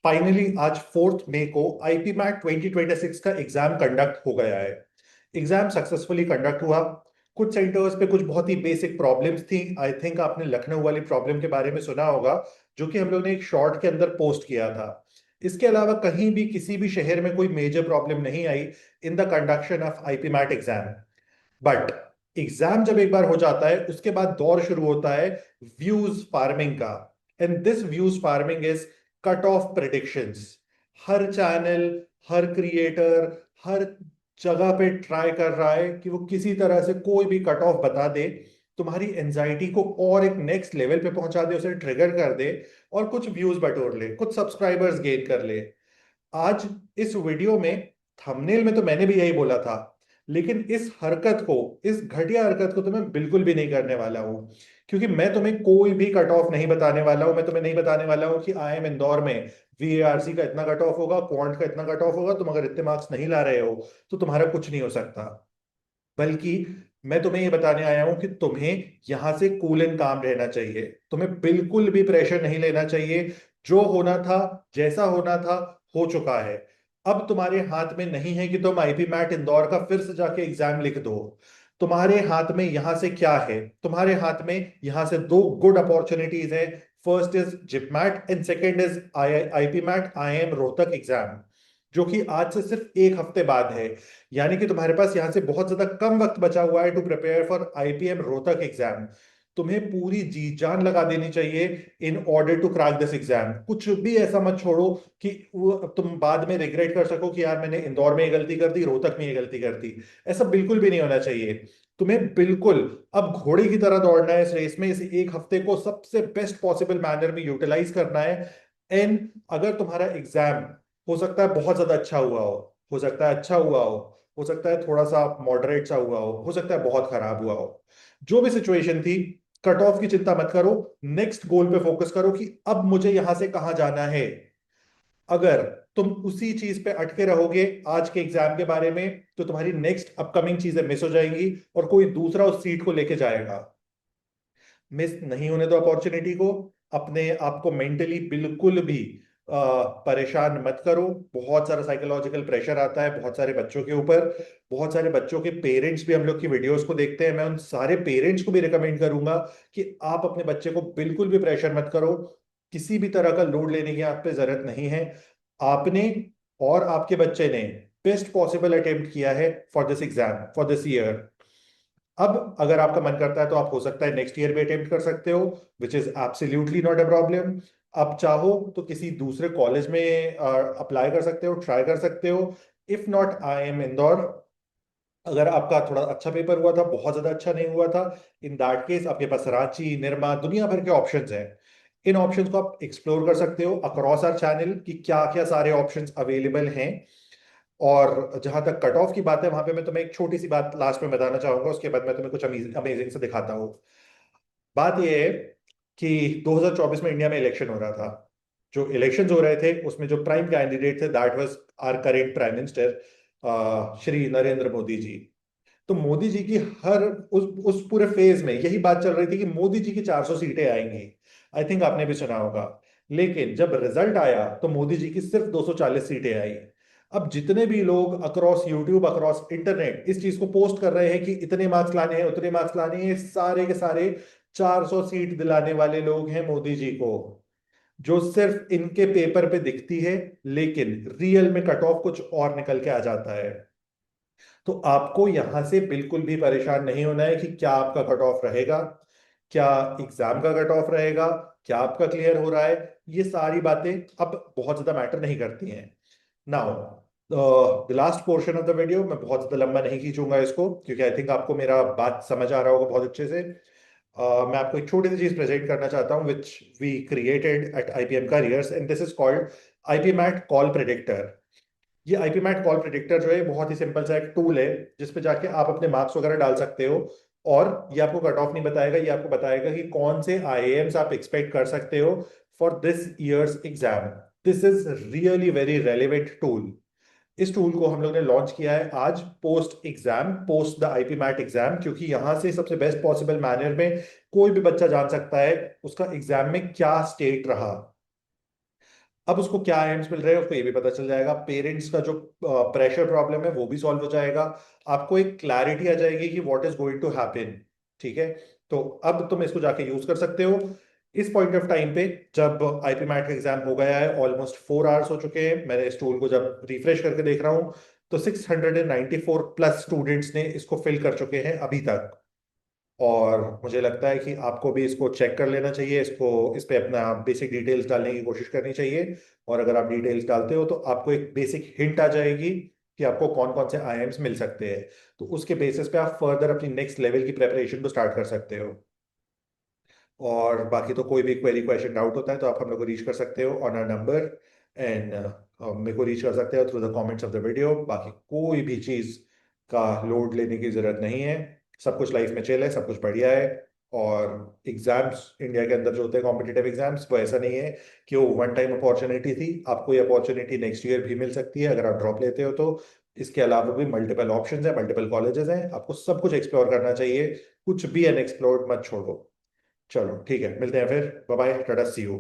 Finally आज 4 मई को IP mat 2026 का एग्जाम कंडक्ट हो गया है। एग्जाम सक्सेसफुली कंडक्ट हुआ। कुछ सेंटर्स पे कुछ बहुत ही बेसिक प्रॉब्लम्स थी। आई थिंक आपने लखनऊ वाली प्रॉब्लम के बारे में सुना होगा, जो कि हम लोग ने एक शॉर्ट के अंदर पोस्ट किया था। इसके अलावा कहीं भी किसी भी शहर में कोई मेजर प्रॉब्लम नहीं आई in the conduction of IPMAT exam. But exam जब एक बार हो जाता है, उसके बाद दौर शुरू होता है व्यूज फार्मिंग का। And this views farming is cut off predictions. हर चैनल, हर क्रिएटर, हर जगह पे ट्राई कर रहा है कि वो किसी तरह से कोई भी कट ऑफ बता दे, तुम्हारी एंजाइटी को और एक नेक्स्ट लेवल पे पहुंचा दे, उसे ट्रिगर कर दे और कुछ व्यूज बटोर ले, कुछ सब्सक्राइबर्स गेन कर ले। आज इस वीडियो में, थंबनेल में तो मैंने भी यही बोला था, लेकिन इस हरकत को, इस घटिया हरकत को तो मैं बिल्कुल भी नहीं करने वाला हूं। क्योंकि मैं तुम्हें कोई भी कट ऑफ नहीं बताने वाला हूं। मैं तुम्हें नहीं बताने वाला हूं कि आई एम इंदौर में वीएआरसी का इतना कट ऑफ होगा, क्वांट का इतना कट ऑफ होगा, तुम अगर इतने मार्क्स नहीं ला रहे हो तो तुम्हारा कुछ नहीं हो सकता। बल्कि मैं तुम्हें ये बताने आया हूं कि तुम्हें यहां से कूल एंड काम रहना चाहिए। तुम्हें बिल्कुल भी प्रेशर नहीं लेना चाहिए। जो होना था, जैसा होना था, हो चुका है। अब तुम्हारे हाथ में नहीं है कि तुम आईपी मैट इंदौर का फिर से जाके एग्जाम लिख दो। तुम्हारे हाथ में यहां से क्या है? तुम्हारे हाथ में यहां से दो गुड अपॉर्चुनिटीज है। First is JIPMAT and second is IPMAT IIM Rohtak exam, जो कि आज से सिर्फ एक हफ्ते बाद है। यानी कि तुम्हारे पास यहां से बहुत ज्यादा कम वक्त बचा हुआ है to prepare for IPM Rohtak exam. तुम्हें पूरी जी जान लगा देनी चाहिए in order to crack this exam. कुछ भी ऐसा मत छोड़ो कि तुम बाद में रिग्रेट कर सको कि यार मैंने इंदौर में ये गलती कर दी, रोहतक में ये गलती कर दी। ऐसा बिल्कुल भी नहीं होना चाहिए। तुम्हें बिल्कुल अब घोड़े की तरह दौड़ना है इस रेस में। इस एक हफ्ते को सबसे बेस्ट पॉसिबल मैनर में यूटिलाइज करना है। एंड अगर तुम्हारा एग्जाम हो सकता है बहुत ज्यादा अच्छा हुआ हो सकता है अच्छा हुआ हो सकता है थोड़ा सा मॉडरेट सा हुआ हो सकता है बहुत खराब हुआ हो, जो भी सिचुएशन थी, कट ऑफ की चिंता मत करो। नेक्स्ट गोल पे फोकस करो कि अब मुझे यहां से कहां जाना है। अगर तुम उसी चीज पे अटके रहोगे आज के एग्जाम के बारे में, तो तुम्हारी नेक्स्ट अपकमिंग चीजें मिस हो जाएंगी और कोई दूसरा उस सीट को लेके जाएगा। मिस नहीं होने दो अपॉर्चुनिटी को। अपने आप को मेंटली बिल्कुल भी परेशान मत करो। बहुत सारा साइकोलॉजिकल प्रेशर आता है बहुत सारे बच्चों के ऊपर। बहुत सारे बच्चों के पेरेंट्स भी हम लोग की वीडियोस को देखते हैं। मैं उन सारे पेरेंट्स को भी रिकमेंड करूंगा कि आप अपने बच्चे को बिल्कुल भी प्रेशर मत करो। किसी भी तरह का लोड लेने की आप पे जरूरत नहीं है। आपने और आपके बच्चे ने बेस्ट पॉसिबल अटेम्प्ट किया है for this exam, for this year. अब अगर आपका मन करता है तो आप हो सकता है नेक्स्ट ईयर भी अटेम्प्ट कर सकते हो, which is absolutely not a problem. आप चाहो तो किसी दूसरे कॉलेज में अप्लाई कर सकते हो, ट्राई कर सकते हो। If not IIM Indore. अगर आपका थोड़ा अच्छा पेपर हुआ था, बहुत ज्यादा अच्छा नहीं हुआ था, इन दैट केस आपके पास रांची, निरमा, दुनिया भर के ऑप्शंस हैं। इन ऑप्शंस को आप एक्सप्लोर कर सकते हो अक्रॉस आर चैनल कि क्या क्या सारे ऑप्शंस अवेलेबल हैं। और जहां तक कट ऑफ की बात है, वहां पे मैं तुम्हें एक छोटी सी बात लास्ट में बताना चाहूंगा, उसके बाद मैं तुम्हें कुछ अमेजिंग से दिखाता हूँ। बात यह है कि 2024 में इंडिया में इलेक्शन हो रहा था। जो इलेक्शंस हो रहे थे उसमें जो प्राइम कैंडिडेट थे, that was our current prime minister Shri Narendra Modi ji. तो मोदी जी की हर उस पूरे फेज में यही बात चल रही थी कि मोदी जी की 400 सीटें आएंगी। आई थिंक आपने भी सुना होगा। लेकिन जब रिजल्ट आया तो मोदी जी की सिर्फ 240 सीटें आई। अब जितने भी लोग अक्रॉस यूट्यूब, अक्रॉस इंटरनेट इस चीज को पोस्ट कर रहे हैं कि इतने मार्क्स लाने हैं, उतने मार्क्स लाने हैं, सारे के सारे 400 सीट दिलाने वाले लोग हैं मोदी जी को। जो सिर्फ इनके पेपर पे दिखती है, लेकिन रियल में कट ऑफ कुछ और निकल के आ जाता है। तो आपको यहां से बिल्कुल भी परेशान नहीं होना है कि क्या आपका कट ऑफ रहेगा, क्या एग्जाम का कट ऑफ रहेगा, क्या आपका क्लियर हो रहा है। ये सारी बातें अब बहुत ज्यादा मैटर नहीं करती हैं। Now the last portion of the video, मैं बहुत ज्यादा लंबा नहीं खींचूंगा इसको, क्योंकि आई थिंक आपको मेरा बात समझ आ रहा होगा बहुत अच्छे से। मैं आपको एक छोटी सी चीज प्रेजेंट करना चाहता हूँ which we created at IPM Careers, and this is called IPMAT call predictor. ये आईपी मैट कॉल प्रिडिक्टर जो है बहुत ही सिंपल सा एक टूल है, जिसपे जाके आप अपने मार्क्स वगैरह डाल सकते हो। और ये आपको कट ऑफ नहीं बताएगा, ये आपको बताएगा कि कौन से IIMs आप एक्सपेक्ट कर सकते हो for this year's exam. This is really very relevant tool. इस टूल को हम लोग ने लॉन्च किया है आज, post exam, post the IPMAT exam, क्योंकि यहां से सबसे बेस्ट पॉसिबल मैनर में कोई भी बच्चा जान सकता है उसका एग्जाम में क्या स्टेट रहा। अब उसको क्या आइएम्स मिल रहे हैं उसको ये भी पता चल जाएगा, पेरेंट्स का जो प्रेशर प्रॉब्लम है वो भी सॉल्व हो जाएगा, आपको एक क्लैरिटी आ जाएगी कि what is going to happen. ठीक है, तो अब तुम इसको जाके यूज कर सकते हो। इस पॉइंट ऑफ टाइम पे जब आईपी मैट का एग्जाम हो गया है, ऑलमोस्ट 4 आवर्स हो चुके हैं, मैंने इस टूल को जब रिफ्रेश करके देख रहा हूँ तो 694 प्लस स्टूडेंट्स ने इसको फिल कर चुके हैं अभी तक। और मुझे लगता है कि आपको भी इसको चेक कर लेना चाहिए, इसको इस पे अपना बेसिक डिटेल्स डालने की कोशिश करनी चाहिए। और अगर आप डिटेल्स डालते हो तो आपको एक बेसिक हिंट आ जाएगी कि आपको कौन कौन से आईएम्स मिल सकते हैं। तो उसके बेसिस पे आप फर्दर अपनी नेक्स्ट लेवल की प्रेपरेशन को स्टार्ट कर सकते हो। और बाकी तो कोई भी क्वेरी क्वेश्चन डाउट होता है तो आप हम लोग को रीच कर सकते हो ऑन आर नंबर, एंड मेरे को रीच कर सकते हो through the comments of the video. बाकी कोई भी चीज़ का लोड लेने की ज़रूरत नहीं है, सब कुछ लाइफ में चिल है, सब कुछ बढ़िया है। और एग्जाम्स इंडिया के अंदर जो होते हैं कॉम्पिटिटिव एग्जाम्स, वो ऐसा नहीं है कि वो वन टाइम अपॉर्चुनिटी थी, आपको ये अपॉर्चुनिटी नेक्स्ट ईयर भी मिल सकती है अगर आप ड्रॉप लेते हो तो। इसके अलावा भी मल्टीपल ऑप्शंस हैं, मल्टीपल कॉलेजेस हैं, आपको सब कुछ एक्सप्लोर करना चाहिए, कुछ भी अनएक्सप्लोर्ड मत छोड़ो। चलो ठीक है, मिलते हैं फिर, बाय बाय, टाटा, सी यू।